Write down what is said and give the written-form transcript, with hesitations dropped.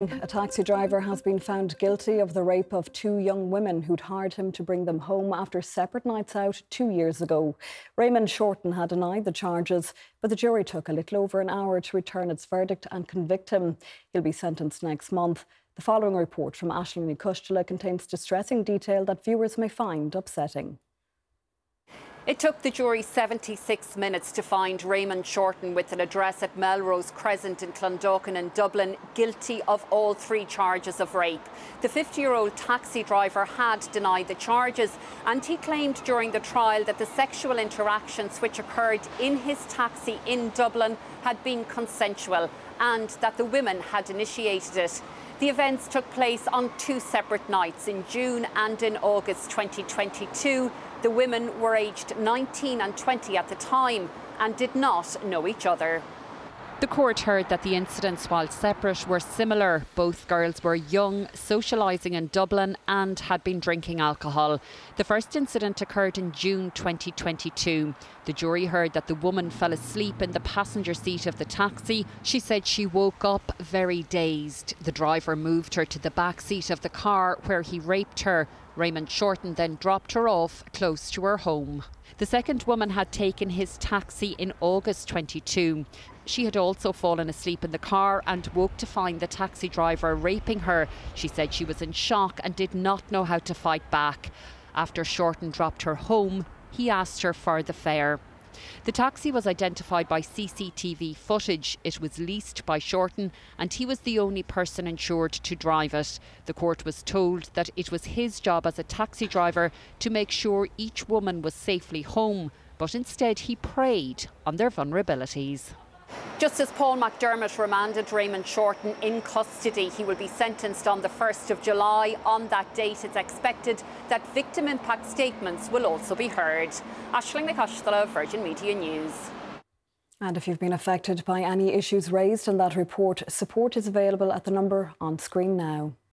A taxi driver has been found guilty of the rape of two young women who'd hired him to bring them home after separate nights out 2 years ago. Raymond Shorten had denied the charges, but the jury took a little over an hour to return its verdict and convict him. He'll be sentenced next month. The following report from Aisling Ní Custala contains distressing detail that viewers may find upsetting. It took the jury 76 minutes to find Raymond Shorten with an address at Melrose Crescent in Clondalkin in Dublin guilty of all 3 charges of rape. The 50-year-old taxi driver had denied the charges, and he claimed during the trial that the sexual interactions which occurred in his taxi in Dublin had been consensual and that the women had initiated it. The events took place on 2 separate nights, in June and in August 2022. The women were aged 19 and 20 at the time and did not know each other. The court heard that the incidents, while separate, were similar. Both girls were young, socialising in Dublin and had been drinking alcohol. The first incident occurred in June 2022. The jury heard that the woman fell asleep in the passenger seat of the taxi. She said she woke up very dazed. The driver moved her to the back seat of the car where he raped her. Raymond Shorten then dropped her off close to her home. The second woman had taken his taxi in August 22. She had also fallen asleep in the car and woke to find the taxi driver raping her. She said she was in shock and did not know how to fight back. After Shorten dropped her home, he asked her for the fare. The taxi was identified by CCTV footage. It was leased by Shorten and he was the only person insured to drive it. The court was told that it was his job as a taxi driver to make sure each woman was safely home, but instead he preyed on their vulnerabilities. Justice Paul McDermott remanded Raymond Shorten in custody. He will be sentenced on the 1st of July. On that date, it's expected that victim impact statements will also be heard. Aisling Ní Custala, Virgin Media News. And if you've been affected by any issues raised in that report, support is available at the number on screen now.